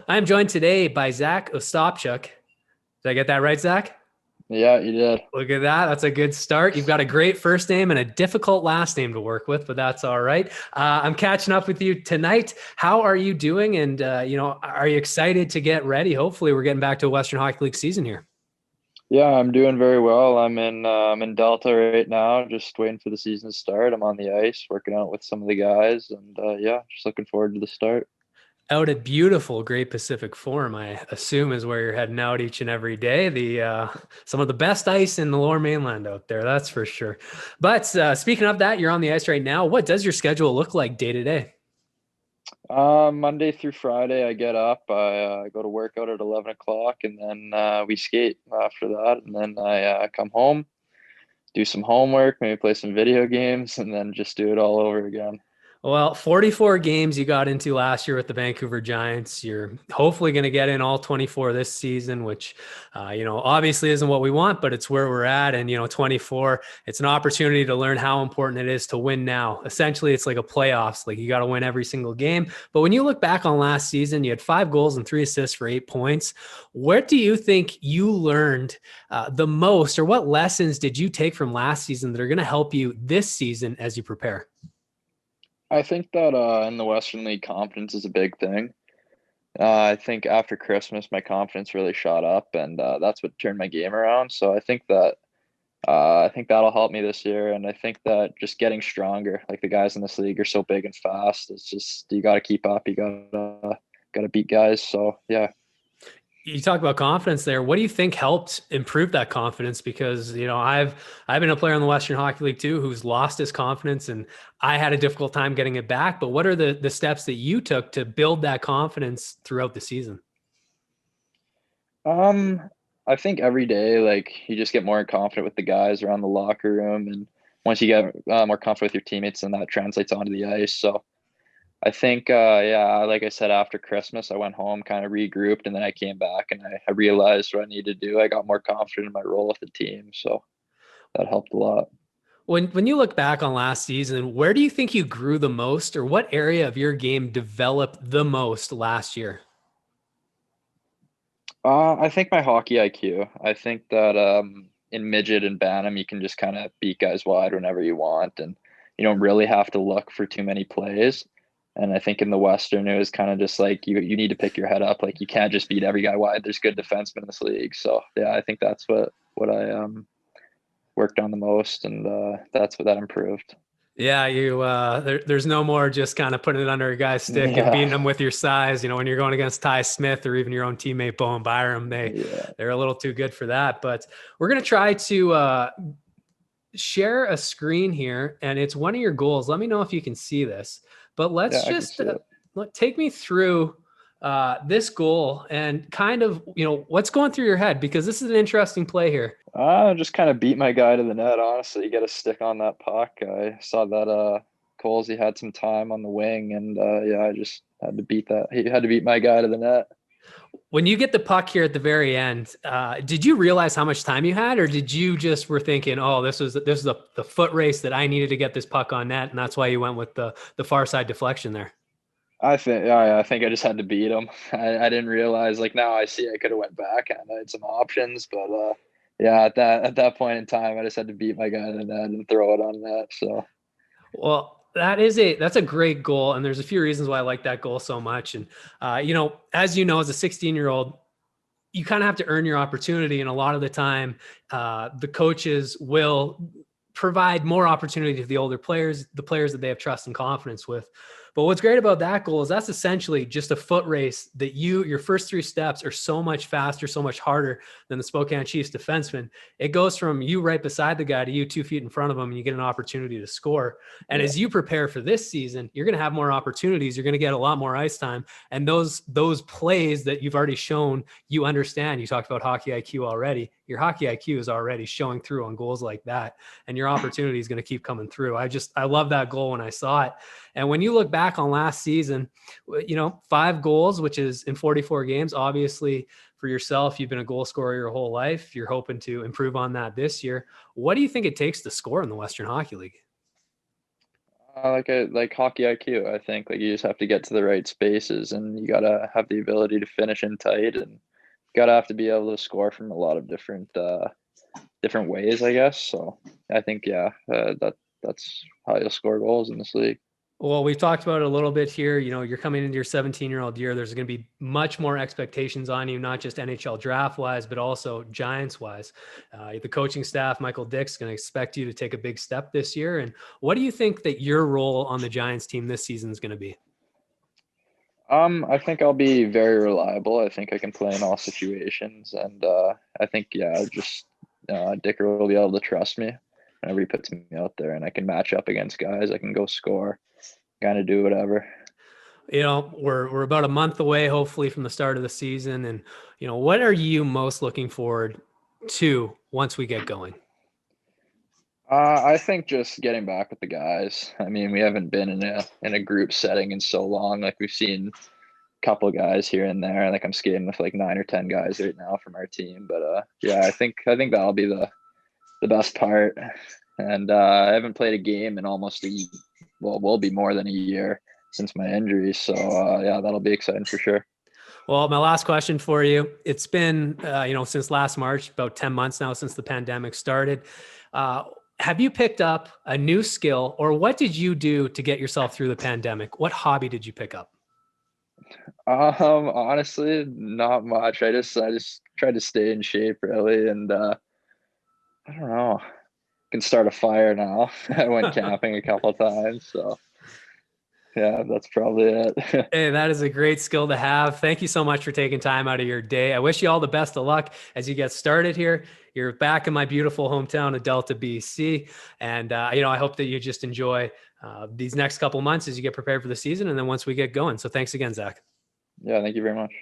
I am joined today by Zack Ostapchuk. Did I get that right, Zach? Yeah, you did. Look at that. That's a good start. You've got a great first name and a difficult last name to work with, but that's all right. I'm catching up with you tonight. How are you doing? And, are you excited to get ready? Hopefully, we're getting back to a Western Hockey League season here. Yeah, I'm doing very well. I'm in Delta right now, just waiting for the season to start. I'm on the ice, working out with some of the guys, and yeah, just looking forward to the start. Out at beautiful Great Pacific Forum, I assume is where you're heading out each and every day. The some of the best ice in the Lower Mainland out there, that's for sure. But speaking of that, you're on the ice right now. What does your schedule look like day to day? Monday through Friday, I get up, I go to work out at 11 o'clock, and then we skate after that, and then I come home, do some homework, maybe play some video games, and then just do it all over again. Well, 44 games you got into last year with the Vancouver Giants. You're hopefully going to get in all 24 this season, which, obviously isn't what we want, but it's where we're at. And, 24, it's an opportunity to learn how important it is to win now. Essentially, it's like a playoffs. Like you got to win every single game. But when you look back on last season, you had 5 goals and 3 assists for 8 points. What do you think you learned the most, or what lessons did you take from last season that are going to help you this season as you prepare? I think that in the Western League, confidence is a big thing. I think after Christmas, my confidence really shot up, and that's what turned my game around. So I think that'll help me this year, and I think that just getting stronger, like the guys in this league are so big and fast. It's just you got to keep up. You got to beat guys. So yeah. You talk about confidence there. What do you think helped improve that confidence? Because I've been a player in the Western Hockey League too who's lost his confidence, and I had a difficult time getting it back. But what are the steps that you took to build that confidence throughout the season? Um, I think every day, like you just get more confident with the guys around the locker room, and once you get more confident with your teammates, then that translates onto the ice. So I think, yeah, like I said, after Christmas, I went home, kind of regrouped, and then I came back and I realized what I needed to do. I got more confident in my role with the team, so that helped a lot. When you look back on last season, where do you think you grew the most, or what area of your game developed the most last year? I think my hockey IQ. I think that in midget and bantam, you can just kind of beat guys wide whenever you want, and you don't really have to look for too many plays. And I think in the Western, it was kind of just like you need to pick your head up. Like you can't just beat every guy wide. There's good defensemen in this league. So yeah, I think that's what I worked on the most, and that's what that improved. Yeah, there's no more just kind of putting it under a guy's stick and beating Yeah, them with your size. When you're going against Ty Smith or even your own teammate Bowen Byram, yeah, they're a little too good for that. But we're gonna try to share a screen here, and it's one of your goals. Let me know if you can see this. But yeah. let's I can just see it. take me through this goal and kind of what's going through your head, because this is an interesting play here. Just kind of beat my guy to the net. Honestly, you got to stick on that puck. I saw that Colsey had some time on the wing, and yeah, I just had to beat that. He had to beat my guy to the net. When you get the puck here at the very end, did you realize how much time you had, or did you just were thinking, "Oh, this was the foot race that I needed to get this puck on net," and that's why you went with the far side deflection there? I think I just had to beat him. I didn't realize, like, now I see I could have went back and I had some options, but yeah, at that point in time, I just had to beat my guy to the net and throw it on net. So Well, that's a great goal, and there's a few reasons why I like that goal so much. And as as a 16-year-old, you kind of have to earn your opportunity, and a lot of the time, the coaches will provide more opportunity to the older players, the players that they have trust and confidence with. But what's great about that goal is that's essentially just a foot race that your first 3 steps are so much faster, so much harder than the Spokane Chiefs defenseman. It goes from you right beside the guy to you 2 feet in front of him, and you get an opportunity to score. And yeah, as you prepare for this season, you're going to have more opportunities. You're going to get a lot more ice time. And those plays that you've already shown, you understand. You talked about hockey IQ already. Your hockey IQ is already showing through on goals like that, and your opportunity is going to keep coming through. I love that goal when I saw it. And when you look back on last season, 5 goals, which is in 44 games, obviously for yourself, you've been a goal scorer your whole life. You're hoping to improve on that this year. What do you think it takes to score in the Western Hockey League? Like hockey IQ. I think like you just have to get to the right spaces, and you gotta have the ability to finish in tight, and gotta have to be able to score from a lot of different ways, I guess. So I think that's how you'll score goals in this league. Well, we've talked about it a little bit here. You know, you're coming into your 17-year-old year. There's going to be much more expectations on you, not just NHL draft wise, but also Giants wise. The coaching staff, Michael Dick's going to expect you to take a big step this year. And what do you think that your role on the Giants team this season is going to be? I think I'll be very reliable. I think I can play in all situations, and I think just Dicker will be able to trust me whenever he puts me out there, and I can match up against guys. I can go score, kind of do whatever. You know, we're about a month away, hopefully, from the start of the season. And, you know, what are you most looking forward to once we get going? I think just getting back with the guys. I mean, we haven't been in a group setting in so long. Like we've seen a couple guys here and there. Like I'm skating with like 9 or 10 guys right now from our team. But I think that'll be the best part. And I haven't played a game in almost will be more than a year since my injury. So that'll be exciting for sure. Well, my last question for you. It's been, since last March, about 10 months now since the pandemic started. Have you picked up a new skill, or what did you do to get yourself through the pandemic? What hobby did you pick up? Honestly, not much. I just tried to stay in shape really, and I don't know. Can start a fire now. I went camping a couple of times, so yeah, that's probably it. Hey, that is a great skill to have. Thank you so much for taking time out of your day. I wish you all the best of luck as you get started here. You're back in my beautiful hometown of Delta, BC. And, I hope that you just enjoy these next couple months as you get prepared for the season. And then once we get going. So thanks again, Zach. Yeah, thank you very much.